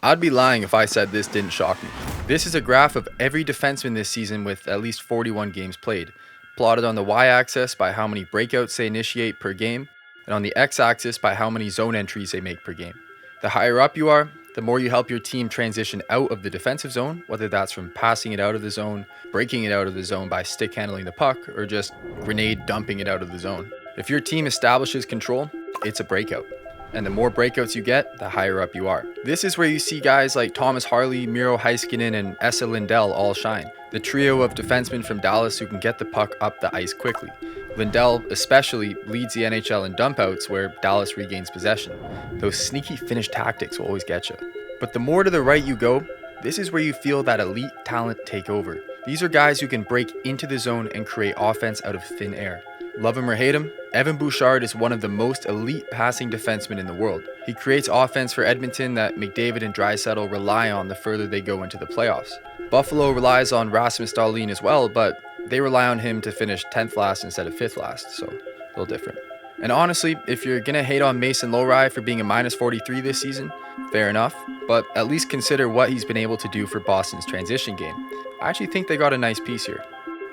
I'd be lying if I said this didn't shock me. This is a graph of every defenseman this season with at least 41 games played, plotted on the y-axis by how many breakouts they initiate per game, and on the x-axis by how many zone entries they make per game. The higher up you are, the more you help your team transition out of the defensive zone, whether that's from passing it out of the zone, breaking it out of the zone by stick handling the puck, or just grenade dumping it out of the zone. If your team establishes control, it's a breakout. And the more breakouts you get, the higher up you are. This is where you see guys like Thomas Harley, Miro Heiskanen, and Esa Lindell all shine. The trio of defensemen from Dallas who can get the puck up the ice quickly. Lindell especially leads the NHL in dumpouts where Dallas regains possession. Those sneaky finish tactics will always get you. But the more to the right you go, this is where you feel that elite talent take over. These are guys who can break into the zone and create offense out of thin air. Love him or hate him, Evan Bouchard is one of the most elite passing defensemen in the world. He creates offense for Edmonton that McDavid and Draisaitl rely on the further they go into the playoffs. Buffalo relies on Rasmus Dahlin as well, but they rely on him to finish 10th last instead of 5th last, so a little different. And honestly, if you're gonna hate on Mason Lohrei for being a minus 43 this season, fair enough, but at least consider what he's been able to do for Boston's transition game. I actually think they got a nice piece here.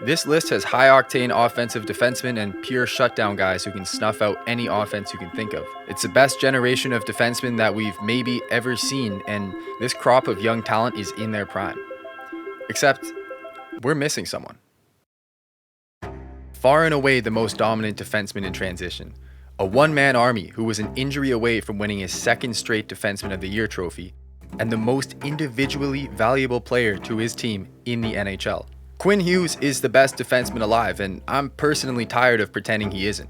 This list has high-octane offensive defensemen and pure shutdown guys who can snuff out any offense you can think of. It's the best generation of defensemen that we've maybe ever seen, and this crop of young talent is in their prime. Except, we're missing someone. Far and away the most dominant defenseman in transition. A one-man army who was an injury away from winning his second straight Defenseman of the Year trophy, and the most individually valuable player to his team in the NHL. Quinn Hughes is the best defenseman alive, and I'm personally tired of pretending he isn't.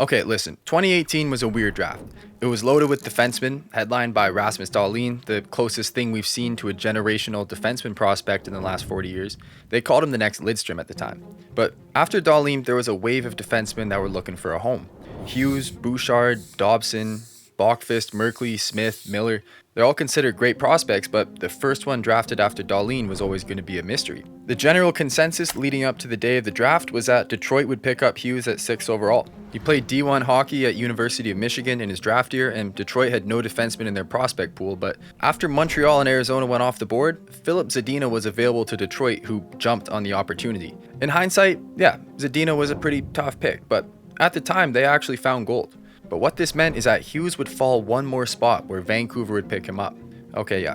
Okay, listen, 2018 was a weird draft. It was loaded with defensemen, headlined by Rasmus Dahlin, the closest thing we've seen to a generational defenseman prospect in the last 40 years. They called him the next Lidstrom at the time. But after Dahlin, there was a wave of defensemen that were looking for a home. Hughes, Bouchard, Dobson, Bachfist, Merkley, Smith, Miller, they're all considered great prospects, but the first one drafted after Dahlin was always going to be a mystery. The general consensus leading up to the day of the draft was that Detroit would pick up Hughes at 6th overall. He played D1 hockey at University of Michigan in his draft year, and Detroit had no defensemen in their prospect pool, but after Montreal and Arizona went off the board, Filip Zadina was available to Detroit, who jumped on the opportunity. In hindsight, yeah, Zadina was a pretty tough pick, but at the time they actually found gold. But what this meant is that Hughes would fall one more spot where Vancouver would pick him up. Okay,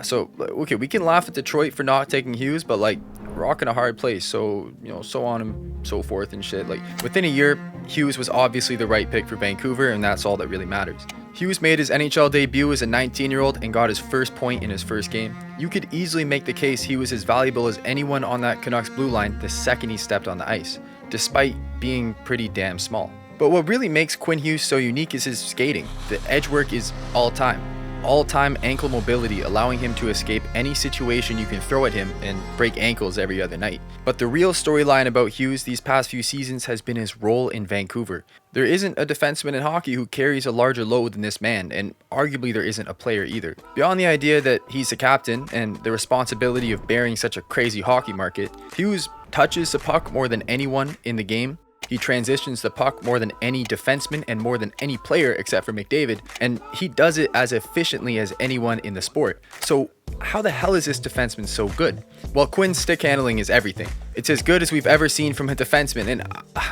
we can laugh at Detroit for not taking Hughes, but like, rock in a hard place, so, so on and so forth and shit. Like, within a year, Hughes was obviously the right pick for Vancouver, and that's all that really matters. Hughes made his NHL debut as a 19-year-old and got his first point in his first game. You could easily make the case he was as valuable as anyone on that Canucks blue line the second he stepped on the ice, despite being pretty damn small. But what really makes Quinn Hughes so unique is his skating. The edge work is all-time ankle mobility, allowing him to escape any situation you can throw at him and break ankles every other night. But the real storyline about Hughes these past few seasons has been his role in Vancouver. There isn't a defenseman in hockey who carries a larger load than this man, and arguably there isn't a player either. Beyond the idea that he's the captain and the responsibility of bearing such a crazy hockey market, Hughes touches the puck more than anyone in the game. He transitions the puck more than any defenseman and more than any player except for McDavid, and he does it as efficiently as anyone in the sport. So how the hell is this defenseman so good? Well, Quinn's stick handling is everything. It's as good as we've ever seen from a defenseman, and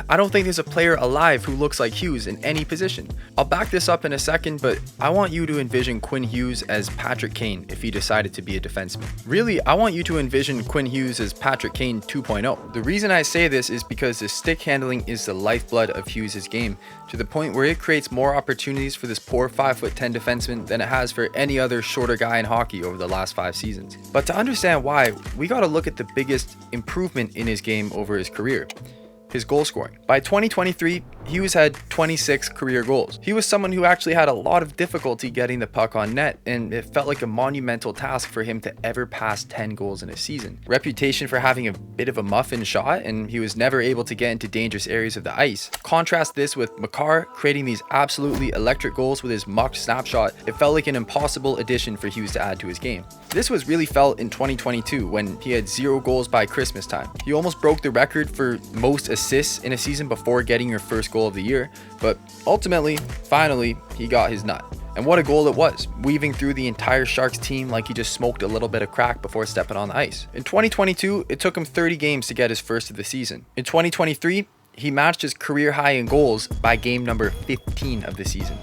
I don't think there's a player alive who looks like Hughes in any position. I'll back this up in a second, but I want you to envision Quinn Hughes as Patrick Kane if he decided to be a defenseman. Really, I want you to envision Quinn Hughes as Patrick Kane 2.0. The reason I say this is because the stick handling is the lifeblood of Hughes' game, to the point where it creates more opportunities for this poor 5'10" defenseman than it has for any other shorter guy in hockey over the last 5 seasons. But to understand why, we gotta look at the biggest improvement in his game over his career. His goal scoring. By 2023, Hughes had 26 career goals. He was someone who actually had a lot of difficulty getting the puck on net, and it felt like a monumental task for him to ever pass 10 goals in a season. Reputation for having a bit of a muffin shot, and he was never able to get into dangerous areas of the ice. Contrast this with Makar creating these absolutely electric goals with his mucked snapshot. It felt like an impossible addition for Hughes to add to his game. This was really felt in 2022 when he had 0 goals by Christmas time. He almost broke the record for most assists in a season before getting your first goal goal of the year, but ultimately, finally, he got his nut. And what a goal it was, weaving through the entire Sharks team like he just smoked a little bit of crack before stepping on the ice. In 2022, it took him 30 games to get his first of the season. In 2023, he matched his career high in goals by game number 15 of the season.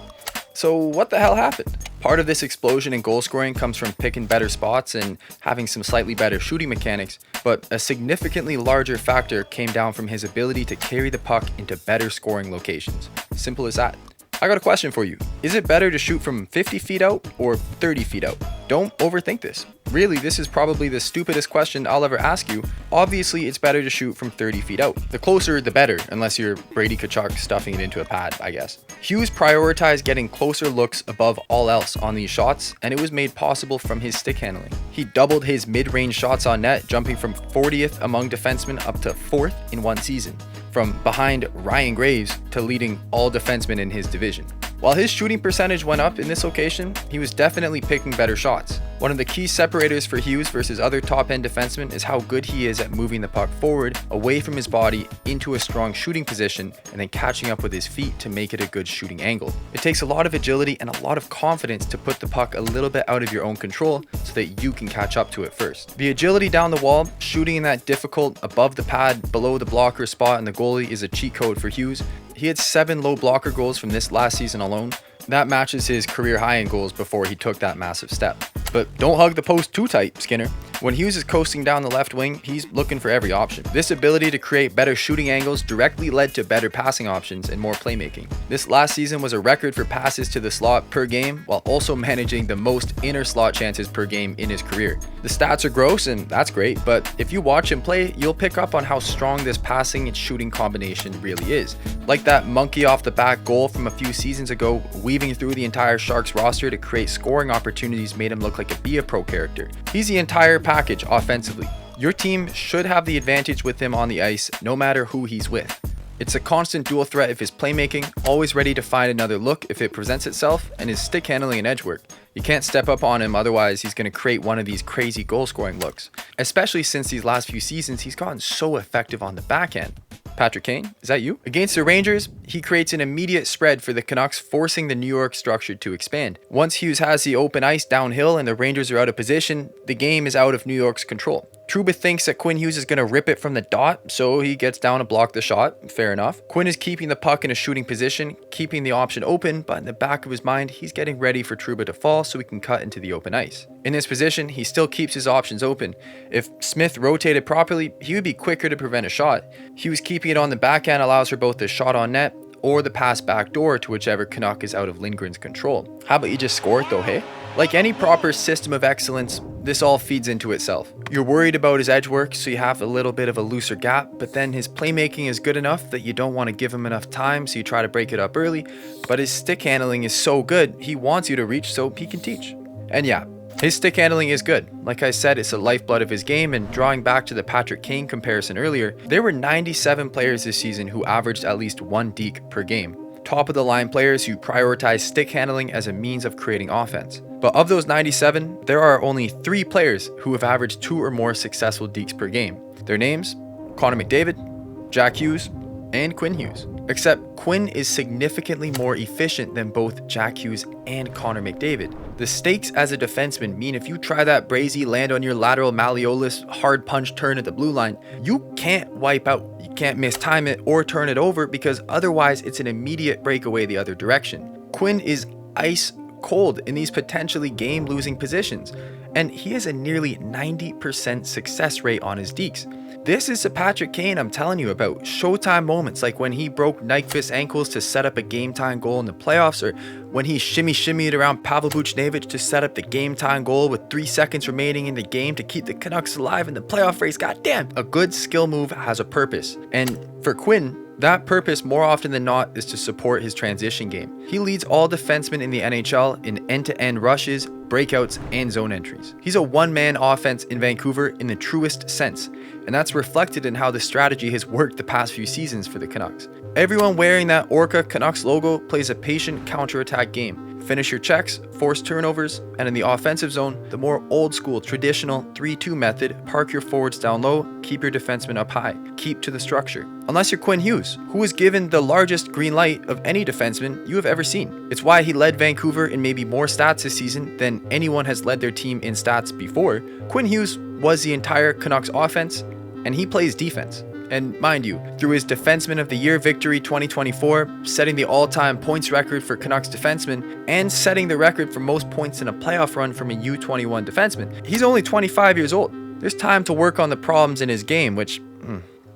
So what the hell happened? Part of this explosion in goal scoring comes from picking better spots and having some slightly better shooting mechanics, but a significantly larger factor came down from his ability to carry the puck into better scoring locations. Simple as that. I got a question for you. Is it better to shoot from 50 feet out or 30 feet out? Don't overthink this. Really, this is probably the stupidest question I'll ever ask you. Obviously, it's better to shoot from 30 feet out. The closer, the better, unless you're Brady Tkachuk stuffing it into a pad, I guess. Hughes prioritized getting closer looks above all else on these shots, and it was made possible from his stick handling. He doubled his mid-range shots on net, jumping from 40th among defensemen up to 4th in one season, from behind Ryan Graves to leading all defensemen in his division. While his shooting percentage went up in this location, he was definitely picking better shots. One of the key separators for Hughes versus other top-end defensemen is how good he is at moving the puck forward, away from his body, into a strong shooting position, and then catching up with his feet to make it a good shooting angle. It takes a lot of agility and a lot of confidence to put the puck a little bit out of your own control so that you can catch up to it first. The agility down the wall, shooting in that difficult, above the pad, below the blocker spot and the goalie is a cheat code for Hughes. He had 7 low blocker goals from this last season alone. That matches his career high in goals before he took that massive step. But don't hug the post too tight, Skinner. When Hughes is coasting down the left wing, he's looking for every option. This ability to create better shooting angles directly led to better passing options and more playmaking. This last season was a record for passes to the slot per game, while also managing the most inner slot chances per game in his career. The stats are gross, and that's great, but if you watch him play, you'll pick up on how strong this passing and shooting combination really is. Like that monkey off the back goal from a few seasons ago, weaving through the entire Sharks roster to create scoring opportunities made him look like a Be A Pro character. He's the entire package offensively. Your team should have the advantage with him on the ice, no matter who he's with. It's a constant dual threat of his playmaking, always ready to find another look if it presents itself, and his stick handling and edge work. You can't step up on him, otherwise he's going to create one of these crazy goal scoring looks. Especially since these last few seasons, he's gotten so effective on the backhand. Patrick Kane, is that you? Against the Rangers, he creates an immediate spread for the Canucks, forcing the New York structure to expand. Once Hughes has the open ice downhill and the Rangers are out of position, the game is out of New York's control. Trouba thinks that Quinn Hughes is going to rip it from the dot, so he gets down to block the shot. Fair enough. Quinn is keeping the puck in a shooting position, keeping the option open, but in the back of his mind, he's getting ready for Trouba to fall so he can cut into the open ice. In this position, he still keeps his options open. If Smith rotated properly, he would be quicker to prevent a shot. Hughes keeping it on the backhand allows for both the shot on net or the pass back door to whichever Canuck is out of Lindgren's control. How about you just score it though, hey? Like any proper system of excellence, this all feeds into itself. You're worried about his edge work, so you have a little bit of a looser gap, but then his playmaking is good enough that you don't want to give him enough time, so you try to break it up early, but his stick handling is so good, he wants you to reach so he can teach. And yeah, his stick handling is good. Like I said, it's the lifeblood of his game, and drawing back to the Patrick Kane comparison earlier, there were 97 players this season who averaged at least 1 deke per game. Top of the line players who prioritize stick handling as a means of creating offense. But of those 97, there are only 3 players who have averaged 2 or more successful dekes per game. Their names: Connor McDavid, Jack Hughes, and Quinn Hughes. Except Quinn is significantly more efficient than both Jack Hughes and Connor McDavid. The stakes as a defenseman mean if you try that brazy land on your lateral malleolus hard punch turn at the blue line, you can't wipe out. You can't mistime it or turn it over because otherwise it's an immediate breakaway the other direction. Quinn is ice cold in these potentially game-losing positions, and he has a nearly 90% success rate on his dekes. This is the Patrick Kane I'm telling you about. Showtime moments like when he broke Nyquist's ankles to set up a game-time goal in the playoffs, or when he shimmied around Pavel Buchnevich to set up the game-time goal with 3 seconds remaining in the game to keep the Canucks alive in the playoff race. Goddamn! A good skill move has a purpose. And for Quinn, that purpose more often than not is to support his transition game. He leads all defensemen in the NHL in end-to-end rushes, breakouts, and zone entries. He's a one-man offense in Vancouver in the truest sense, and that's reflected in how the strategy has worked the past few seasons for the Canucks. Everyone wearing that Orca Canucks logo plays a patient counterattack game, finish your checks, force turnovers, and in the offensive zone, the more old school traditional 3-2 method, park your forwards down low, keep your defensemen up high, keep to the structure. Unless you're Quinn Hughes, who was given the largest green light of any defenseman you have ever seen. It's why he led Vancouver in maybe more stats this season than anyone has led their team in stats before. Quinn Hughes was the entire Canucks offense, and he plays defense. And mind you, through his Defenseman of the Year victory 2024, setting the all-time points record for Canucks defensemen, and setting the record for most points in a playoff run from a U21 defenseman, he's only 25 years old. There's time to work on the problems in his game, which,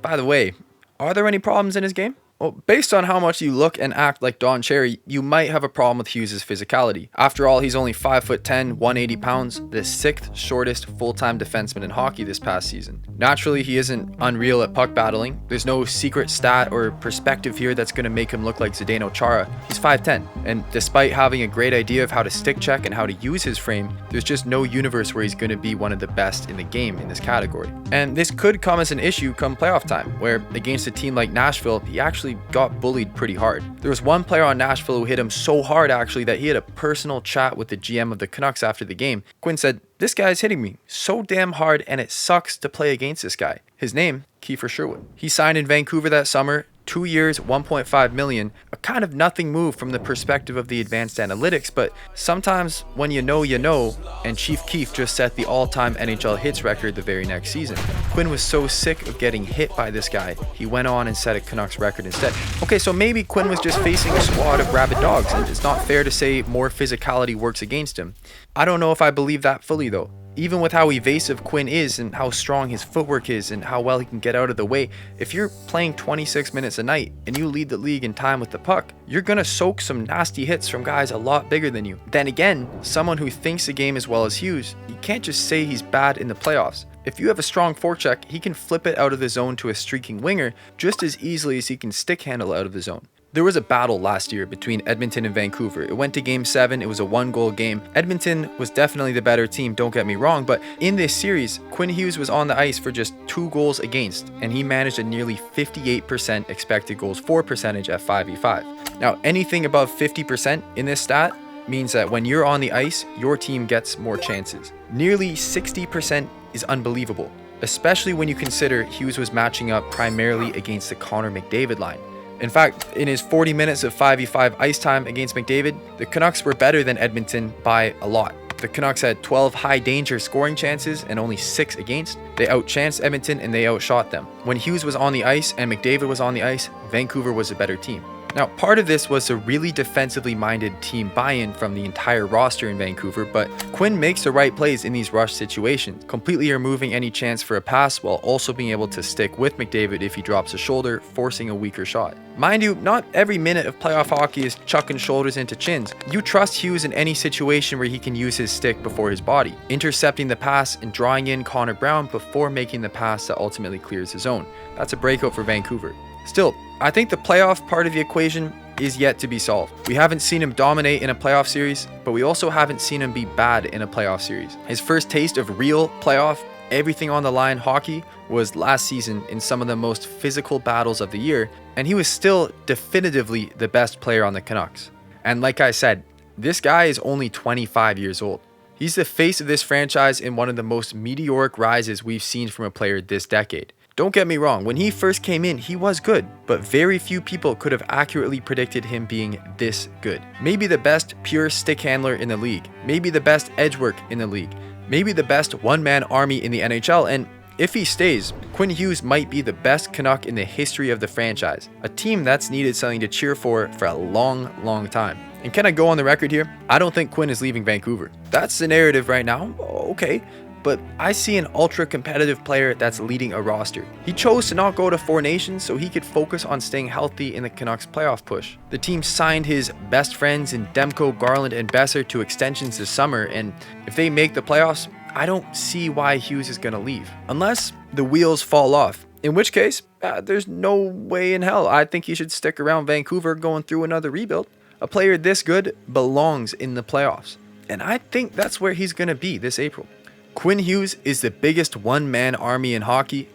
by the way, are there any problems in his game? Well, based on how much you look and act like Don Cherry, you might have a problem with Hughes' physicality. After all, he's only 5'10", 180 pounds, the 6th shortest full-time defenseman in hockey this past season. Naturally, he isn't unreal at puck battling. There's no secret stat or perspective here that's going to make him look like Zdeno Chara. He's 5'10", and despite having a great idea of how to stick check and how to use his frame, there's just no universe where he's going to be one of the best in the game in this category. And this could come as an issue come playoff time, where against a team like Nashville, he actually got bullied pretty hard. There was one player on Nashville who hit him so hard actually that he had a personal chat with the GM of the Canucks after the game. Quinn said, "This guy's hitting me so damn hard and it sucks to play against this guy." His name, Kiefer Sherwood. He signed in Vancouver that summer, 2 years, $1.5 million, a kind of nothing move from the perspective of the advanced analytics, but sometimes when you know, and Chief Keef just set the all-time NHL hits record the very next season. Quinn was so sick of getting hit by this guy, he went on and set a Canucks record instead. Okay, so maybe Quinn was just facing a squad of rabid dogs, and it's not fair to say more physicality works against him. I don't know if I believe that fully though. Even with how evasive Quinn is and how strong his footwork is and how well he can get out of the way, if you're playing 26 minutes a night and you lead the league in time with the puck, you're gonna soak some nasty hits from guys a lot bigger than you. Then again, someone who thinks the game as well as Hughes, you can't just say he's bad in the playoffs. If you have a strong forecheck, he can flip it out of the zone to a streaking winger just as easily as he can stick handle out of the zone. There was a battle last year between Edmonton and Vancouver. It went to Game 7, it was a 1-goal game. Edmonton was definitely the better team, don't get me wrong, but in this series, Quinn Hughes was on the ice for just 2 goals against, and he managed a nearly 58% expected goals for percentage at 5v5. Now, anything above 50% in this stat means that when you're on the ice, your team gets more chances. Nearly 60% is unbelievable, especially when you consider Hughes was matching up primarily against the Connor McDavid line. In fact, in his 40 minutes of 5v5 ice time against McDavid, the Canucks were better than Edmonton by a lot. The Canucks had 12 high-danger scoring chances and only 6 against. They outchanced Edmonton and they outshot them. When Hughes was on the ice and McDavid was on the ice, Vancouver was a better team. Now, part of this was a really defensively minded team buy-in from the entire roster in Vancouver, but Quinn makes the right plays in these rush situations, completely removing any chance for a pass while also being able to stick with McDavid if he drops a shoulder, forcing a weaker shot. Mind you, not every minute of playoff hockey is chucking shoulders into chins. You trust Hughes in any situation where he can use his stick before his body, intercepting the pass and drawing in Connor Brown before making the pass that ultimately clears his zone. That's a breakout for Vancouver. Still, I think the playoff part of the equation is yet to be solved. We haven't seen him dominate in a playoff series, but we also haven't seen him be bad in a playoff series. His first taste of real playoff, everything on the line hockey was last season in some of the most physical battles of the year, and he was still definitively the best player on the Canucks. And like I said, this guy is only 25 years old. He's the face of this franchise in one of the most meteoric rises we've seen from a player this decade. Don't get me wrong, when he first came in, he was good, but very few people could have accurately predicted him being this good. Maybe the best pure stick handler in the league, maybe the best edge work in the league, maybe the best one-man army in the NHL, and if he stays, Quinn Hughes might be the best Canuck in the history of the franchise, a team that's needed something to cheer for a long time. And can I go on the record here? I don't think Quinn is leaving Vancouver. That's the narrative right now, okay. But I see an ultra-competitive player that's leading a roster. He chose to not go to 4 Nations so he could focus on staying healthy in the Canucks playoff push. The team signed his best friends in Demko, Garland, and Besser to extensions this summer, and if they make the playoffs, I don't see why Hughes is going to leave. Unless the wheels fall off. In which case, there's no way in hell I think he should stick around Vancouver going through another rebuild. A player this good belongs in the playoffs. And I think that's where he's going to be this April. Quinn Hughes is the biggest one-man army in hockey,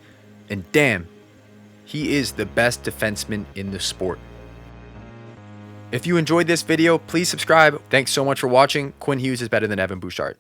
and damn, he is the best defenseman in the sport. If you enjoyed this video, please subscribe. Thanks so much for watching. Quinn Hughes is better than Evan Bouchard.